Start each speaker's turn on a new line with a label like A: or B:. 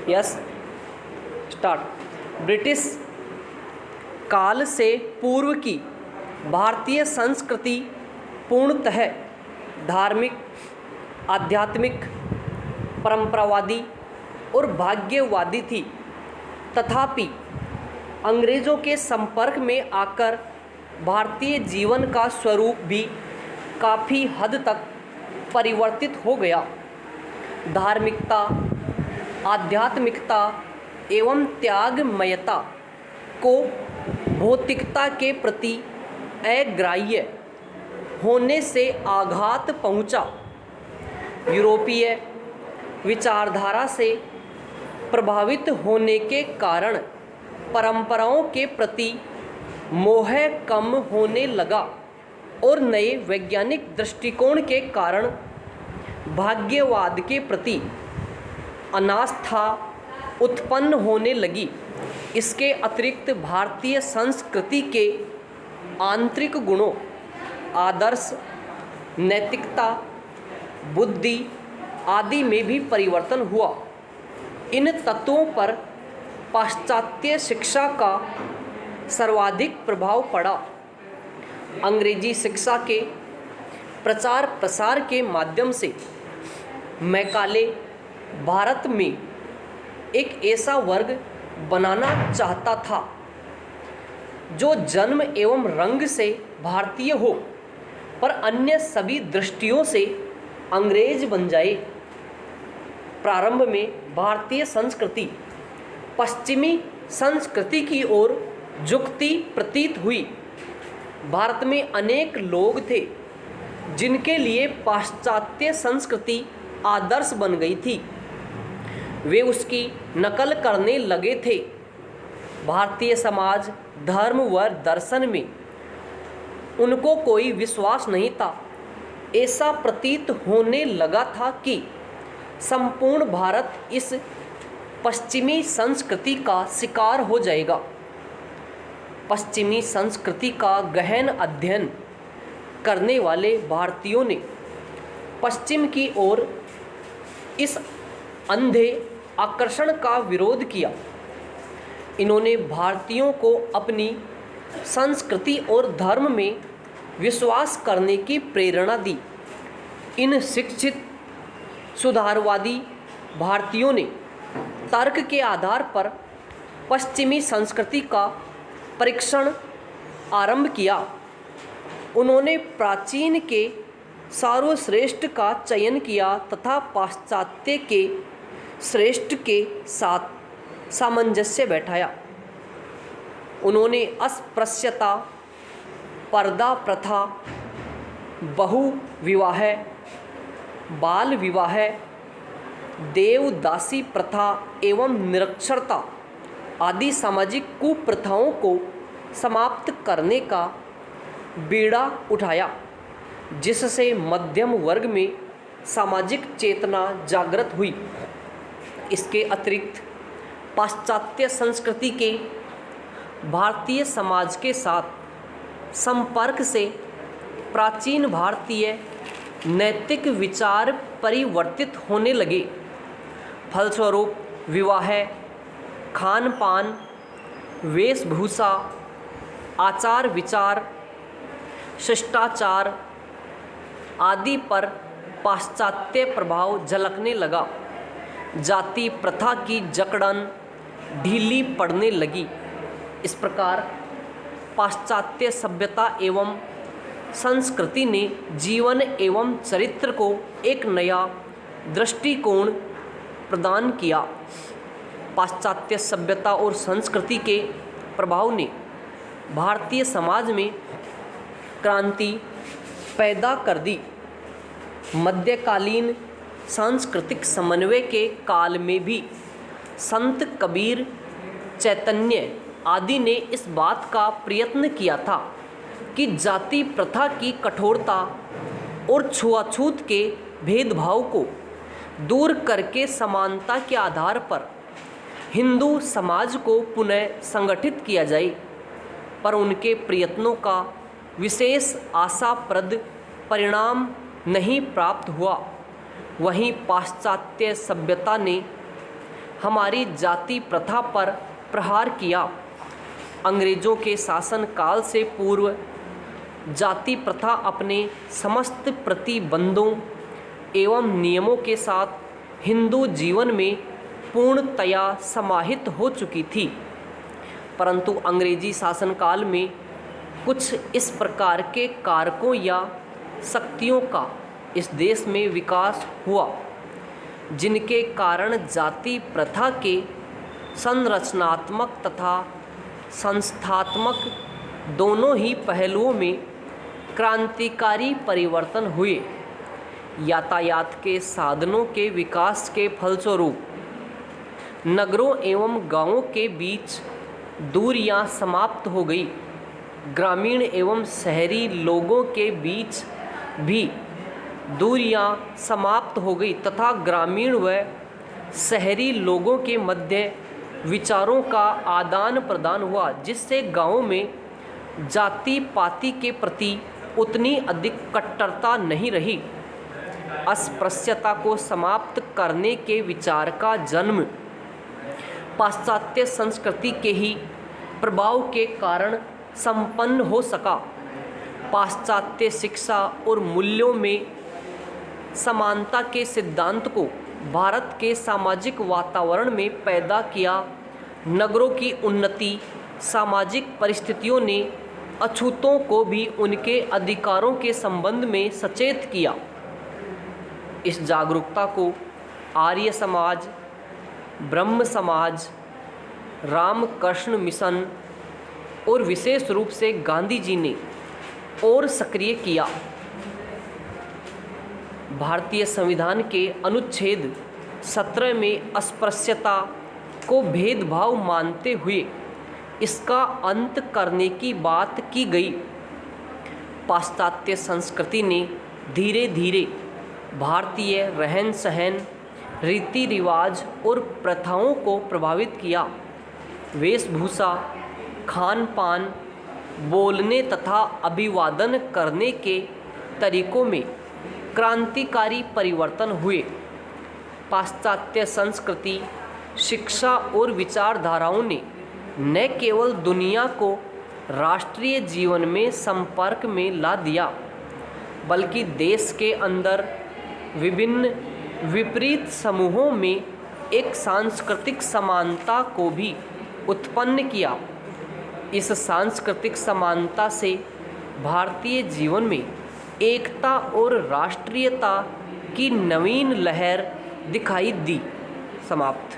A: Yes start. British काल से पूर्व की भारतीय संस्कृति पूर्णतः धार्मिक, आध्यात्मिक, परंपरावादी और भाग्यवादी थी। तथापि अंग्रेज़ों के संपर्क में आकर भारतीय जीवन का स्वरूप भी काफ़ी हद तक परिवर्तित हो गया। धार्मिकता, आध्यात्मिकता एवं त्यागमयता को भौतिकता के प्रति अग्राह्य होने से आघात पहुंचा। यूरोपीय विचारधारा से प्रभावित होने के कारण परंपराओं के प्रति मोह कम होने लगा और नए वैज्ञानिक दृष्टिकोण के कारण भाग्यवाद के प्रति अनास्था उत्पन्न होने लगी। इसके अतिरिक्त भारतीय संस्कृति के आंतरिक गुणों, आदर्श, नैतिकता, बुद्धि आदि में भी परिवर्तन हुआ। इन तत्वों पर पाश्चात्य शिक्षा का सर्वाधिक प्रभाव पड़ा। अंग्रेजी शिक्षा के प्रचार प्रसार के माध्यम से मैकाले भारत में एक ऐसा वर्ग बनाना चाहता था जो जन्म एवं रंग से भारतीय हो पर अन्य सभी दृष्टियों से अंग्रेज बन जाए। प्रारंभ में भारतीय संस्कृति पश्चिमी संस्कृति की ओर झुकती प्रतीत हुई। भारत में अनेक लोग थे जिनके लिए पाश्चात्य संस्कृति आदर्श बन गई थी। वे उसकी नकल करने लगे थे। भारतीय समाज, धर्म व दर्शन में उनको कोई विश्वास नहीं था। ऐसा प्रतीत होने लगा था कि संपूर्ण भारत इस पश्चिमी संस्कृति का शिकार हो जाएगा। पश्चिमी संस्कृति का गहन अध्ययन करने वाले भारतीयों ने पश्चिम की ओर इस अंधे आकर्षण का विरोध किया। इन्होंने भारतीयों को अपनी संस्कृति और धर्म में विश्वास करने की प्रेरणा दी। इन शिक्षित सुधारवादी भारतीयों ने तर्क के आधार पर पश्चिमी संस्कृति का परीक्षण आरंभ किया। उन्होंने प्राचीन के सर्वश्रेष्ठ का चयन किया तथा पाश्चात्य के श्रेष्ठ के साथ सामंजस्य बैठाया। उन्होंने अस्पृश्यता, पर्दा प्रथा, बहु विवाह, बाल विवाह, देवदासी प्रथा एवं निरक्षरता आदि सामाजिक कुप्रथाओं को समाप्त करने का बीड़ा उठाया, जिससे मध्यम वर्ग में सामाजिक चेतना जागृत हुई। इसके अतिरिक्त पाश्चात्य संस्कृति के भारतीय समाज के साथ संपर्क से प्राचीन भारतीय नैतिक विचार परिवर्तित होने लगे। फलस्वरूप विवाह, खान पान, वेशभूषा, आचार विचार, शिष्टाचार आदि पर पाश्चात्य प्रभाव झलकने लगा। जाति प्रथा की जकड़न ढीली पड़ने लगी। इस प्रकार पाश्चात्य सभ्यता एवं संस्कृति ने जीवन एवं चरित्र को एक नया दृष्टिकोण प्रदान किया। पाश्चात्य सभ्यता और संस्कृति के प्रभाव ने भारतीय समाज में क्रांति पैदा कर दी। मध्यकालीन सांस्कृतिक समन्वय के काल में भी संत कबीर, चैतन्य आदि ने इस बात का प्रयत्न किया था कि जाति प्रथा की कठोरता और छुआछूत के भेदभाव को दूर करके समानता के आधार पर हिंदू समाज को पुनः संगठित किया जाए, पर उनके प्रयत्नों का विशेष आशाप्रद परिणाम नहीं प्राप्त हुआ। वहीं पाश्चात्य सभ्यता ने हमारी जाति प्रथा पर प्रहार किया। अंग्रेजों के शासन काल से पूर्व जाति प्रथा अपने समस्त प्रतिबंधों एवं नियमों के साथ हिंदू जीवन में पूर्णतया समाहित हो चुकी थी, परंतु अंग्रेजी शासनकाल में कुछ इस प्रकार के कारकों या शक्तियों का इस देश में विकास हुआ जिनके कारण जाति प्रथा के संरचनात्मक तथा संस्थात्मक दोनों ही पहलुओं में क्रांतिकारी परिवर्तन हुए। यातायात के साधनों के विकास के फलस्वरूप नगरों एवं गांवों के बीच दूरियां समाप्त हो गई। ग्रामीण एवं शहरी लोगों के बीच भी दूरियां समाप्त हो गई तथा ग्रामीण व शहरी लोगों के मध्य विचारों का आदान प्रदान हुआ, जिससे गांवों में जाति पाति के प्रति उतनी अधिक कट्टरता नहीं रही। अस्पृश्यता को समाप्त करने के विचार का जन्म पाश्चात्य संस्कृति के ही प्रभाव के कारण संपन्न हो सका। पाश्चात्य शिक्षा और मूल्यों में समानता के सिद्धांत को भारत के सामाजिक वातावरण में पैदा किया। नगरों की उन्नति सामाजिक परिस्थितियों ने अछूतों को भी उनके अधिकारों के संबंध में सचेत किया। इस जागरूकता को आर्य समाज, ब्रह्म समाज, रामकृष्ण मिशन और विशेष रूप से गांधी जी ने और सक्रिय किया। भारतीय संविधान के अनुच्छेद 17 में अस्पृश्यता को भेदभाव मानते हुए इसका अंत करने की बात की गई। पाश्चात्य संस्कृति ने धीरे धीरे भारतीय रहन सहन, रीति रिवाज और प्रथाओं को प्रभावित किया। वेशभूषा, खान पान, बोलने तथा अभिवादन करने के तरीकों में क्रांतिकारी परिवर्तन हुए। पाश्चात्य संस्कृति, शिक्षा और विचारधाराओं ने न केवल दुनिया को राष्ट्रीय जीवन में संपर्क में ला दिया, बल्कि देश के अंदर विभिन्न विपरीत समूहों में एक सांस्कृतिक समानता को भी उत्पन्न किया। इस सांस्कृतिक समानता से भारतीय जीवन में एकता और राष्ट्रीयता की नवीन लहर दिखाई दी। समाप्त।